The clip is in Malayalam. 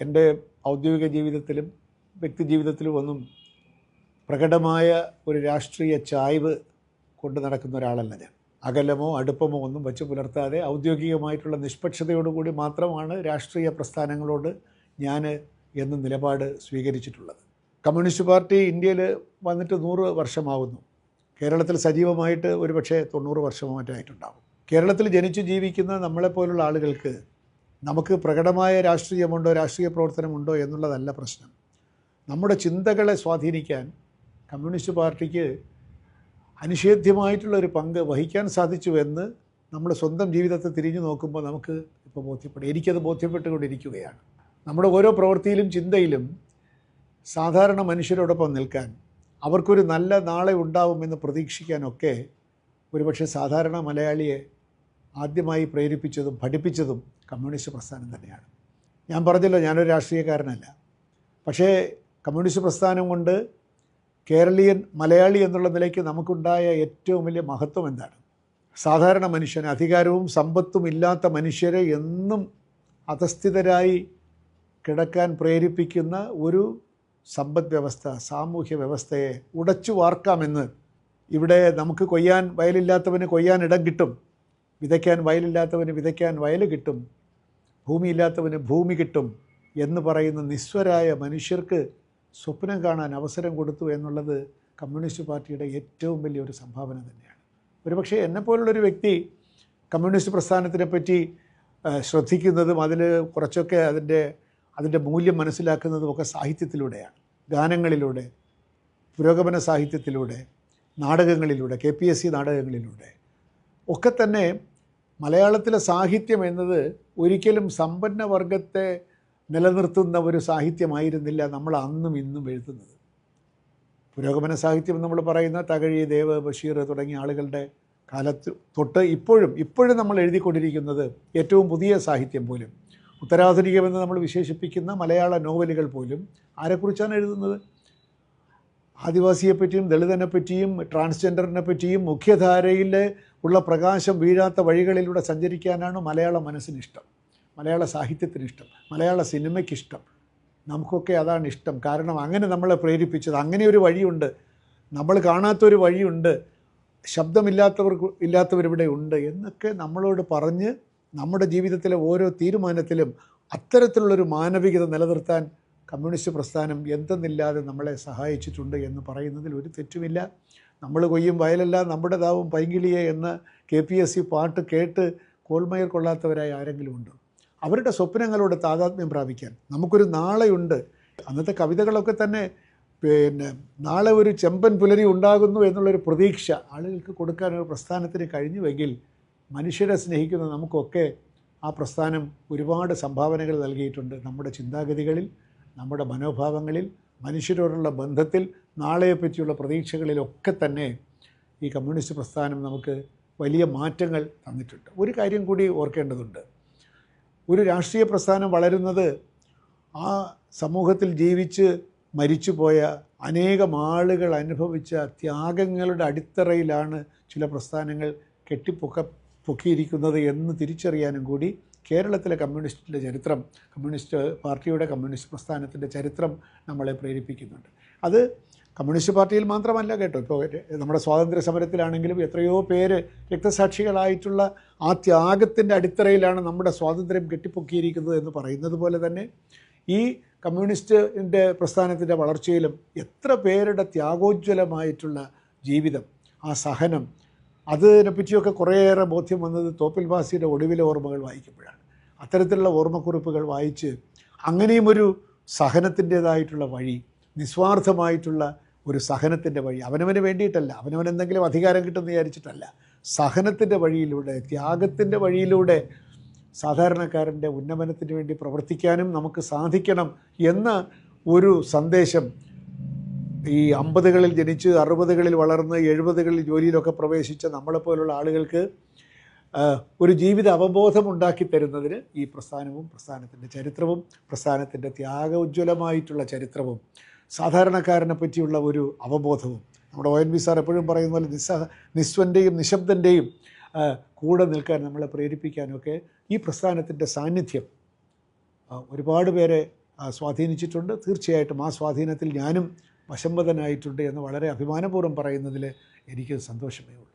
എൻ്റെ ഔദ്യോഗിക ജീവിതത്തിലും വ്യക്തി ജീവിതത്തിലും ഒന്നും പ്രകടമായ ഒരു രാഷ്ട്രീയ ചായ്വ് കൊണ്ട് നടക്കുന്ന ഒരാളല്ല ഞാൻ. അകലമോ അടുപ്പമോ ഒന്നും വച്ച് പുലർത്താതെ ഔദ്യോഗികമായിട്ടുള്ള നിഷ്പക്ഷതയോടുകൂടി മാത്രമാണ് രാഷ്ട്രീയ പ്രസ്ഥാനങ്ങളോട് ഞാൻ എന്ന നിലപാട് സ്വീകരിച്ചിട്ടുള്ളത്. കമ്മ്യൂണിസ്റ്റ് പാർട്ടി ഇന്ത്യയിൽ വന്നിട്ട് 100 വർഷമാകുന്നു. കേരളത്തിൽ സജീവമായിട്ട് ഒരുപക്ഷെ 90 വർഷമോ മറ്റായിട്ടുണ്ടാകും. കേരളത്തിൽ ജനിച്ചു ജീവിക്കുന്ന നമ്മളെപ്പോലുള്ള ആളുകൾക്ക് നമുക്ക് പ്രകടമായ രാഷ്ട്രീയമുണ്ടോ, രാഷ്ട്രീയ പ്രവർത്തനമുണ്ടോ എന്നുള്ളതല്ല പ്രശ്നം. നമ്മുടെ ചിന്തകളെ സ്വാധീനിക്കാൻ കമ്മ്യൂണിസ്റ്റ് പാർട്ടിക്ക് അനിഷേധ്യമായിട്ടുള്ളൊരു പങ്ക് വഹിക്കാൻ സാധിച്ചു എന്ന് നമ്മൾ സ്വന്തം ജീവിതത്തെ തിരിഞ്ഞു നോക്കുമ്പോൾ നമുക്ക് ഇപ്പോൾ ബോധ്യപ്പെടും. എനിക്കത് ബോധ്യപ്പെട്ടുകൊണ്ടിരിക്കുകയാണ്. നമ്മുടെ ഓരോ പ്രവൃത്തിയിലും ചിന്തയിലും സാധാരണ മനുഷ്യരോടൊപ്പം നിൽക്കാൻ, അവർക്കൊരു നല്ല നാളെ ഉണ്ടാവുമെന്ന് പ്രതീക്ഷിക്കാനൊക്കെ ഒരുപക്ഷെ സാധാരണ മലയാളിയെ ആദ്യമായി പ്രേരിപ്പിച്ചതും പഠിപ്പിച്ചതും കമ്മ്യൂണിസ്റ്റ് പ്രസ്ഥാനം തന്നെയാണ്. ഞാൻ പറഞ്ഞല്ലോ, ഞാനൊരു രാഷ്ട്രീയക്കാരനല്ല. പക്ഷേ കമ്മ്യൂണിസ്റ്റ് പ്രസ്ഥാനം കൊണ്ട് കേരളീയൻ മലയാളി എന്നുള്ള നിലയ്ക്ക് നമുക്കുണ്ടായ ഏറ്റവും വലിയ മഹത്വം എന്താണ്? സാധാരണ മനുഷ്യന്, അധികാരവും സമ്പത്തും ഇല്ലാത്ത മനുഷ്യരെ എന്നും അധസ്ഥിതരായി കിടക്കാൻ പ്രേരിപ്പിക്കുന്ന ഒരു സമ്പദ് വ്യവസ്ഥ, സാമൂഹ്യ വ്യവസ്ഥയെ ഉടച്ചു വാർക്കാമെന്ന്. ഇവിടെ നമുക്ക് കൊയ്യാൻ വയലില്ലാത്തവന് കൊയ്യാൻ ഇടം കിട്ടും, വിതയ്ക്കാൻ വയലില്ലാത്തവന് വിതയ്ക്കാൻ വയൽ കിട്ടും, ഭൂമിയില്ലാത്തവന് ഭൂമി കിട്ടും എന്ന് പറയുന്ന നിസ്വരായ മനുഷ്യർക്ക് സ്വപ്നം കാണാൻ അവസരം കൊടുത്തു എന്നുള്ളത് കമ്മ്യൂണിസ്റ്റ് പാർട്ടിയുടെ ഏറ്റവും വലിയൊരു സംഭാവന തന്നെയാണ്. ഒരുപക്ഷെ എന്നെപ്പോലുള്ളൊരു വ്യക്തി കമ്മ്യൂണിസ്റ്റ് പ്രസ്ഥാനത്തിനെപ്പറ്റി ശ്രദ്ധിക്കുന്നതും അതിൽ കുറച്ചൊക്കെ അതിൻ്റെ മൂല്യം മനസ്സിലാക്കുന്നതും ഒക്കെ സാഹിത്യത്തിലൂടെയാണ്. ഗാനങ്ങളിലൂടെ, പുരോഗമന സാഹിത്യത്തിലൂടെ, നാടകങ്ങളിലൂടെ, KPSC നാടകങ്ങളിലൂടെ ഒക്കെ തന്നെ. മലയാളത്തിലെ സാഹിത്യം എന്നത് ഒരിക്കലും സമ്പന്ന വർഗത്തെ നിലനിർത്തുന്ന ഒരു സാഹിത്യമായിരുന്നില്ല നമ്മൾ അന്നും ഇന്നും എഴുതുന്നത്. പുരോഗമന സാഹിത്യം നമ്മൾ പറയുന്ന തകഴി, ദേവ്, ബഷീർ തുടങ്ങിയ ആളുകളുടെ കാലത്ത് തൊട്ട് ഇപ്പോഴും നമ്മൾ എഴുതിക്കൊണ്ടിരിക്കുന്നത് ഏറ്റവും പുതിയ സാഹിത്യം പോലും, ഉത്തരാധുനികമെന്ന് നമ്മൾ വിശേഷിപ്പിക്കുന്ന മലയാള നോവലുകൾ പോലും ആരെക്കുറിച്ചാണ് എഴുതുന്നത്? ആദിവാസിയെപ്പറ്റിയും ദളിതനെപ്പറ്റിയും ട്രാൻസ്ജെൻഡറിനെ പറ്റിയും മുഖ്യധാരയിൽ ഉള്ള പ്രകാശം വീഴാത്ത വഴികളിലൂടെ സഞ്ചരിക്കാനാണ് മലയാള മനസ്സിനിഷ്ടം, മലയാള സാഹിത്യത്തിനിഷ്ടം, മലയാള സിനിമയ്ക്കിഷ്ടം. നമുക്കൊക്കെ അതാണ് ഇഷ്ടം. കാരണം അങ്ങനെ നമ്മളെ പ്രേരിപ്പിച്ചത്. അങ്ങനെ ഒരു വഴിയുണ്ട്, നമ്മൾ കാണാത്തൊരു വഴിയുണ്ട്, ഇല്ലാത്തവരിവിടെ ഉണ്ട് എന്നൊക്കെ നമ്മളോട് പറഞ്ഞ് നമ്മുടെ ജീവിതത്തിലെ ഓരോ തീരുമാനത്തിലും അത്തരത്തിലുള്ളൊരു മാനവികത നിലനിർത്താൻ കമ്മ്യൂണിസ്റ്റ് പ്രസ്ഥാനം എന്തെന്നില്ലാതെ നമ്മളെ സഹായിച്ചിട്ടുണ്ട് എന്ന് പറയുന്നതിൽ ഒരു തെറ്റുമില്ല. നമ്മൾ കൊയ്യും വയലല്ല നമ്മുടേതാവും പൈങ്കിളിയെ എന്ന KPSC പാട്ട് കേട്ട് കോൾമയർ കൊള്ളാത്തവരായ ആരെങ്കിലും ഉണ്ടോ? അവരുടെ സ്വപ്നങ്ങളോട് താതാത്മ്യം പ്രാപിക്കാൻ നമുക്കൊരു നാളെയുണ്ട്. അന്നത്തെ കവിതകളൊക്കെ തന്നെ നാളെ ഒരു ചെമ്പൻ പുലരി ഉണ്ടാകുന്നു എന്നുള്ളൊരു പ്രതീക്ഷ ആളുകൾക്ക് കൊടുക്കാനൊരു പ്രസ്ഥാനത്തിന് കഴിഞ്ഞുവെങ്കിൽ മനുഷ്യരെ സ്നേഹിക്കുന്ന നമുക്കൊക്കെ ആ പ്രസ്ഥാനം ഒരുപാട് സംഭാവനകൾ നൽകിയിട്ടുണ്ട്. നമ്മുടെ ചിന്താഗതികളിൽ, നമ്മുടെ മനോഭാവങ്ങളിൽ, മനുഷ്യരോടുള്ള ബന്ധത്തിൽ, നാളെയെപ്പറ്റിയുള്ള പ്രതീക്ഷകളിലൊക്കെ തന്നെ ഈ കമ്മ്യൂണിസ്റ്റ് പ്രസ്ഥാനം നമുക്ക് വലിയ മാറ്റങ്ങൾ തന്നിട്ടുണ്ട്. ഒരു കാര്യം കൂടി ഓർക്കേണ്ടതുണ്ട്. ഒരു രാഷ്ട്രീയ പ്രസ്ഥാനം വളരുന്നത് ആ സമൂഹത്തിൽ ജീവിച്ച് മരിച്ചുപോയ അനേകം ആളുകൾ അനുഭവിച്ച ത്യാഗങ്ങളുടെ അടിത്തറയിലാണ് ചില പ്രസ്ഥാനങ്ങൾ പൊക്കിയിരിക്കുന്നത് എന്ന് തിരിച്ചറിയാനും കൂടി കേരളത്തിലെ കമ്മ്യൂണിസ്റ്റിൻ്റെ ചരിത്രം, കമ്മ്യൂണിസ്റ്റ് പാർട്ടിയുടെ, കമ്മ്യൂണിസ്റ്റ് പ്രസ്ഥാനത്തിൻ്റെ ചരിത്രം നമ്മളെ പ്രേരിപ്പിക്കുന്നുണ്ട്. അത് കമ്മ്യൂണിസ്റ്റ് പാർട്ടിയിൽ മാത്രമല്ല കേട്ടോ. ഇപ്പോൾ നമ്മുടെ സ്വാതന്ത്ര്യ സമരത്തിലാണെങ്കിലും എത്രയോ പേര് രക്തസാക്ഷികളായിട്ടുള്ള ആ ത്യാഗത്തിൻ്റെ അടിത്തറയിലാണ് നമ്മുടെ സ്വാതന്ത്ര്യം കെട്ടിപ്പൊക്കിയിരിക്കുന്നത് എന്ന് പറയുന്നത് പോലെ തന്നെ ഈ കമ്മ്യൂണിസ്റ്റിൻ്റെ പ്രസ്ഥാനത്തിൻ്റെ വളർച്ചയിലും എത്ര പേരുടെ ത്യാഗോജ്വലമായിട്ടുള്ള ജീവിതം, ആ സഹനം, അതിനെപ്പറ്റിയൊക്കെ കുറേയേറെ ബോധ്യം വന്നത് തോപ്പിൽ ഭാസിയുടെ ഒടുവിലെ ഓർമ്മകൾ വായിക്കുമ്പോഴാണ്. അത്തരത്തിലുള്ള ഓർമ്മക്കുറിപ്പുകൾ വായിച്ച് അങ്ങനെയും ഒരു സഹനത്തിൻ്റേതായിട്ടുള്ള വഴി, നിസ്വാർത്ഥമായിട്ടുള്ള ഒരു സഹനത്തിൻ്റെ വഴി, അവനവന് വേണ്ടിയിട്ടല്ല, അവനവനെന്തെങ്കിലും അധികാരം കിട്ടുമെന്ന് വിചാരിച്ചിട്ടല്ല, സഹനത്തിൻ്റെ വഴിയിലൂടെ, ത്യാഗത്തിൻ്റെ വഴിയിലൂടെ സാധാരണക്കാരൻ്റെ ഉന്നമനത്തിന് വേണ്ടി പ്രവർത്തിക്കാനും നമുക്ക് സാധിക്കണം എന്ന ഒരു സന്ദേശം ഈ 50കളിൽ ജനിച്ച് 60കളിൽ വളർന്ന് 70കളിൽ ജോലിയിലൊക്കെ പ്രവേശിച്ച നമ്മളെപ്പോലുള്ള ആളുകൾക്ക് ഒരു ജീവിത അവബോധം ഉണ്ടാക്കി തരുന്നതിന് ഈ പ്രസ്ഥാനവും, പ്രസ്ഥാനത്തിൻ്റെ ചരിത്രവും, പ്രസ്ഥാനത്തിൻ്റെ ത്യാഗോജ്വലമായിട്ടുള്ള ചരിത്രവും, സാധാരണക്കാരനെ പറ്റിയുള്ള ഒരു അവബോധവും, നമ്മുടെ ONV സാർ എപ്പോഴും പറയുന്ന പോലെ നിസ്വൻ്റെയും നിശബ്ദൻ്റെയും കൂടെ നിൽക്കാൻ നമ്മളെ പ്രേരിപ്പിക്കാനൊക്കെ ഈ പ്രസ്ഥാനത്തിൻ്റെ സാന്നിധ്യം ഒരുപാട് പേരെ സ്വാധീനിച്ചിട്ടുണ്ട്. തീർച്ചയായിട്ടും ആ സ്വാധീനത്തിൽ ഞാനും വശംവദനായിട്ടുണ്ട് എന്ന് വളരെ അഭിമാനപൂർവ്വം പറയുന്നതിൽ എനിക്ക് സന്തോഷമേ ഉള്ളൂ.